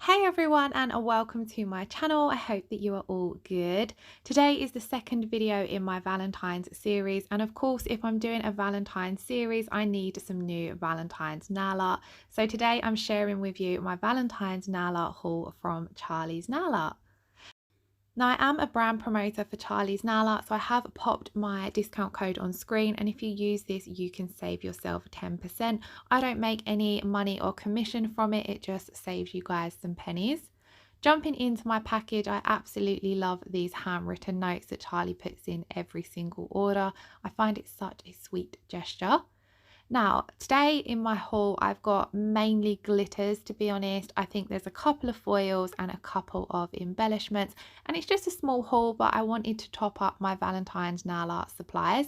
Hey everyone, and welcome to my channel. I hope that you are all good. Today is the second video in my Valentine's series, and of course if I'm doing a Valentine's series I need some new Valentine's nail art. So today I'm sharing with you my Valentine's nail art haul from Charlie's Nail Art. Now I am a brand promoter for Charlie's Nail Art, so I have popped my discount code on screen, and if you use this you can save yourself 10%. I don't make any money or commission from it, it just saves you guys some pennies. Jumping into my package, I absolutely love these handwritten notes that Charlie puts in every single order. I find it such a sweet gesture. Now, today in my haul, I've got mainly glitters, to be honest. I think there's a couple of foils and a couple of embellishments, and it's just a small haul, but I wanted to top up my Valentine's nail art supplies.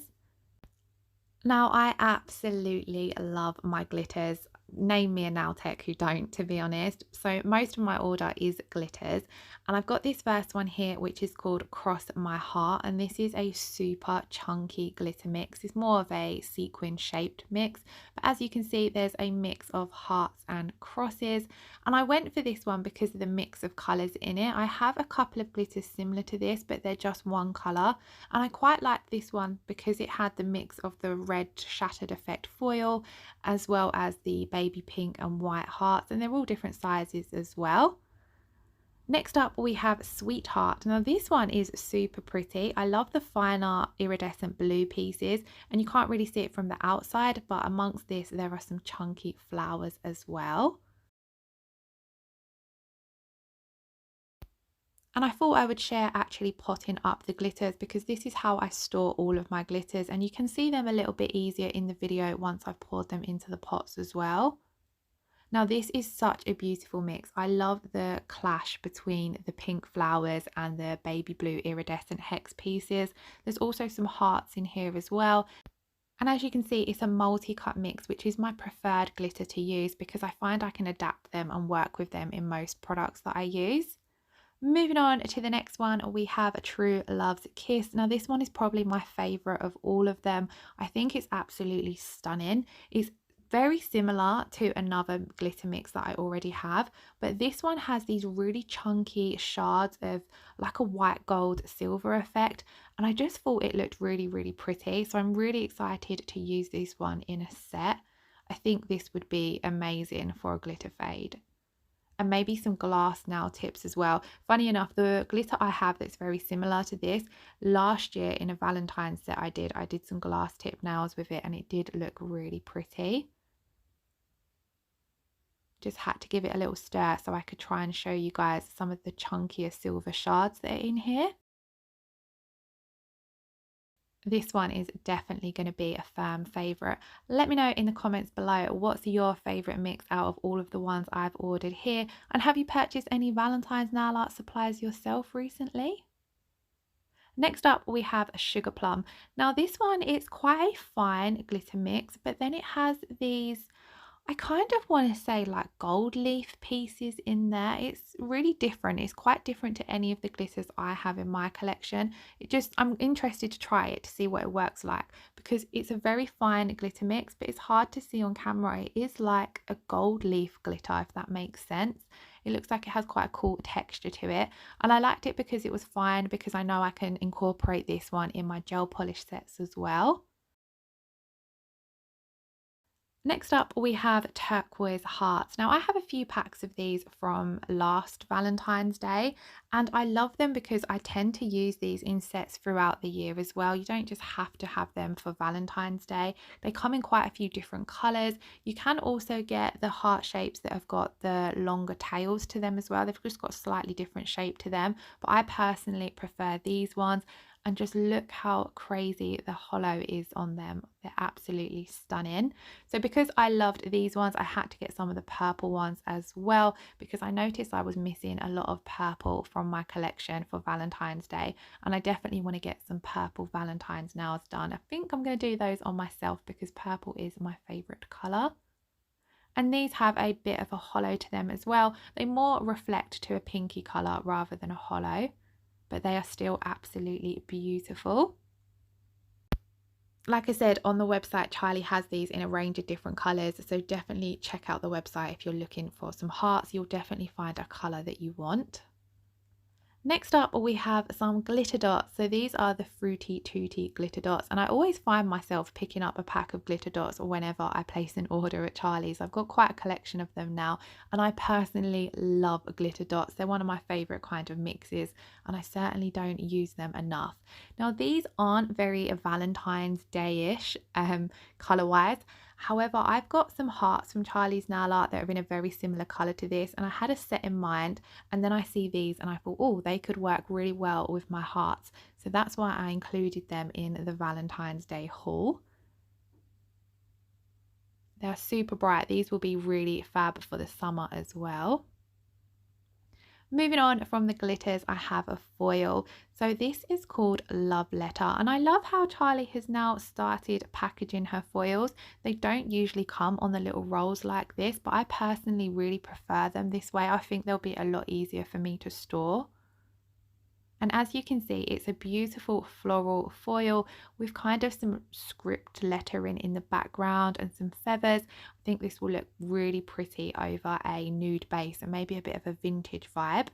Now, I absolutely love my glitters. Name me a nail tech who don't, to be honest. So most of my order is glitters, and I've got this first one here which is called Cross My Heart, and this is a super chunky glitter mix. It's more of a sequin shaped mix, but as you can see there's a mix of hearts and crosses, and I went for this one because of the mix of colours in it. I have a couple of glitters similar to this, but they're just one colour, and I quite liked this one because it had the mix of the red shattered effect foil as well as the baby pink and white hearts, and they're all different sizes as well. Next up we have Sweetheart. Now this one is super pretty. I love the finer iridescent blue pieces, and you can't really see it from the outside, but amongst this there are some chunky flowers as well. And I thought I would share actually potting up the glitters because this is how I store all of my glitters, and you can see them a little bit easier in the video once I've poured them into the pots as well. Now this is such a beautiful mix. I love the clash between the pink flowers and the baby blue iridescent hex pieces. There's also some hearts in here as well. And as you can see, it's a multi-cut mix, which is my preferred glitter to use because I find I can adapt them and work with them in most products that I use. Moving on to the next one, we have a True Love's Kiss. Now this one is probably my favourite of all of them. I think it's absolutely stunning. It's very similar to another glitter mix that I already have, but this one has these really chunky shards of like a white gold silver effect, and I just thought it looked really pretty, so I'm really excited to use this one in a set. I think this would be amazing for a glitter fade. And maybe some glass nail tips as well. Funny enough, the glitter I have that's very similar to this, last year in a Valentine's set I did some glass tip nails with it, and it did look really pretty. Just had to give it a little stir so I could try and show you guys some of the chunkier silver shards that are in here. This one is definitely going to be a firm favourite. Let me know in the comments below what's your favourite mix out of all of the ones I've ordered here, and have you purchased any Valentine's nail art supplies yourself recently? Next up we have a Sugarplum. Now this one is quite a fine glitter mix, but then it has these, I kind of want to say like gold leaf pieces in there. It's really different. It's quite different to any of the glitters I have in my collection. I'm interested to try it to see what it works like because it's a very fine glitter mix, but it's hard to see on camera. It is like a gold leaf glitter, if that makes sense. It looks like it has quite a cool texture to it, and I liked it because it was fine, because I know I can incorporate this one in my gel polish sets as well. Next up we have Turquoise Hearts. Now I have a few packs of these from last Valentine's Day, and I love them because I tend to use these in sets throughout the year as well. You don't just have to have them for Valentine's Day. They come in quite a few different colours. You can also get the heart shapes that have got the longer tails to them as well. They've just got a slightly different shape to them, but I personally prefer these ones. And just look how crazy the hollow is on them. They're absolutely stunning. So because I loved these ones, I had to get some of the purple ones as well, because I noticed I was missing a lot of purple from my collection for Valentine's Day, and I definitely want to get some purple Valentine's nails done. I think I'm going to do those on myself because purple is my favourite colour. And these have a bit of a hollow to them as well. They more reflect to a pinky colour rather than a hollow, but they are still absolutely beautiful. Like I said, on the website, Charlie has these in a range of different colours, so definitely check out the website if you're looking for some hearts. You'll definitely find a colour that you want. Next up, we have some glitter dots. So these are the Fruity Tutti glitter dots. And I always find myself picking up a pack of glitter dots whenever I place an order at Charlie's. I've got quite a collection of them now. And I personally love glitter dots. They're one of my favourite kind of mixes. And I certainly don't use them enough. Now, these aren't very Valentine's Day-ish colour-wise. However, I've got some hearts from Charlie's Nail Art that are in a very similar colour to this, and I had a set in mind, and then I see these and I thought, oh, they could work really well with my hearts. So that's why I included them in the Valentine's Day haul. They're super bright. These will be really fab for the summer as well. Moving on from the glitters, I have a foil. So this is called Love Letter, and I love how Charlie has now started packaging her foils. They don't usually come on the little rolls like this, but I personally really prefer them this way. I think they'll be a lot easier for me to store. And as you can see, it's a beautiful floral foil with kind of some script lettering in the background and some feathers. I think this will look really pretty over a nude base and maybe a bit of a vintage vibe.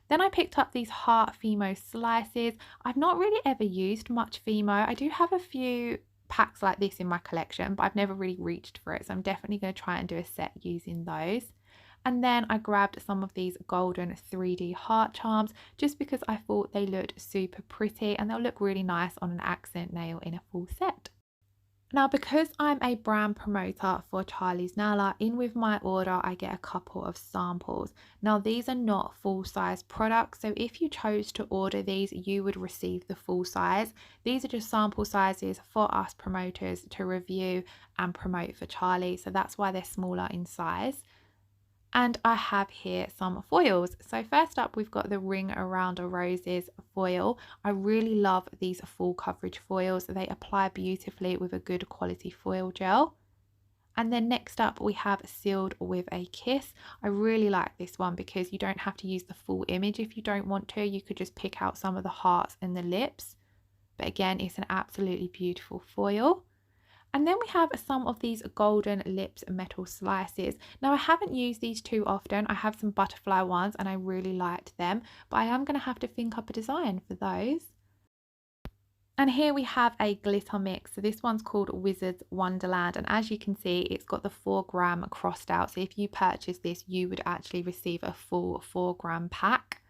Then I picked up these heart fimo slices. I've not really ever used much fimo. I do have a few packs like this in my collection, but I've never really reached for it. So I'm definitely going to try and do a set using those. And then I grabbed some of these golden 3D heart charms just because I thought they looked super pretty and they'll look really nice on an accent nail in a full set. Now, because I'm a brand promoter for Charlie's Nail Art, in with my order I get a couple of samples. Now, these are not full-size products, so if you chose to order these, you would receive the full size. These are just sample sizes for us promoters to review and promote for Charlie, so that's why they're smaller in size. And I have here some foils. So first up, we've got the Ring Around a Roses foil. I really love these full coverage foils. They apply beautifully with a good quality foil gel. And then next up, we have Sealed with a Kiss. I really like this one because you don't have to use the full image if you don't want to. You could just pick out some of the hearts and the lips. But again, it's an absolutely beautiful foil. And then we have some of these golden lips metal slices. Now, I haven't used these too often. I have some butterfly ones and I really liked them, but I am going to have to think up a design for those. And here we have a glitter mix. So this one's called Wizard's Wonderland. And as you can see, it's got the 4 gram crossed out. So if you purchase this, you would actually receive a full 4 gram pack.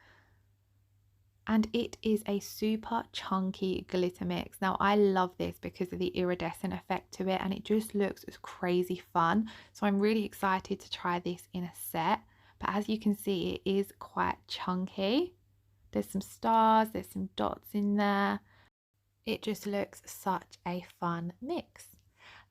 And it is a super chunky glitter mix. Now, I love this because of the iridescent effect to it and it just looks crazy fun. So I'm really excited to try this in a set. But as you can see, it is quite chunky. There's some stars, there's some dots in there. It just looks such a fun mix.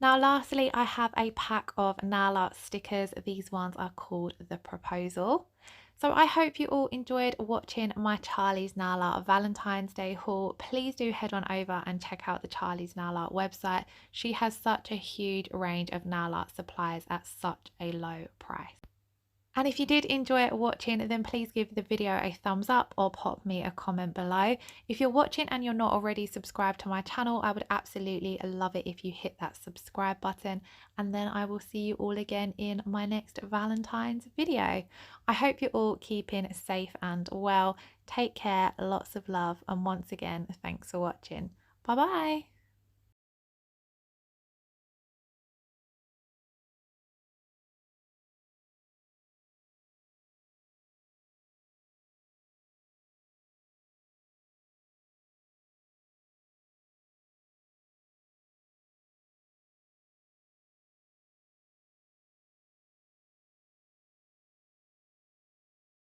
Now, lastly, I have a pack of nail art stickers. These ones are called The Proposal. So I hope you all enjoyed watching my Charlie's Nail Art Valentine's Day haul. Please do head on over and check out the Charlie's Nail Art website. She has such a huge range of nail art supplies at such a low price. And if you did enjoy watching, then please give the video a thumbs up or pop me a comment below. If you're watching and you're not already subscribed to my channel, I would absolutely love it if you hit that subscribe button. And then I will see you all again in my next Valentine's video. I hope you're all keeping safe and well. Take care, lots of love, and once again, thanks for watching. Bye bye.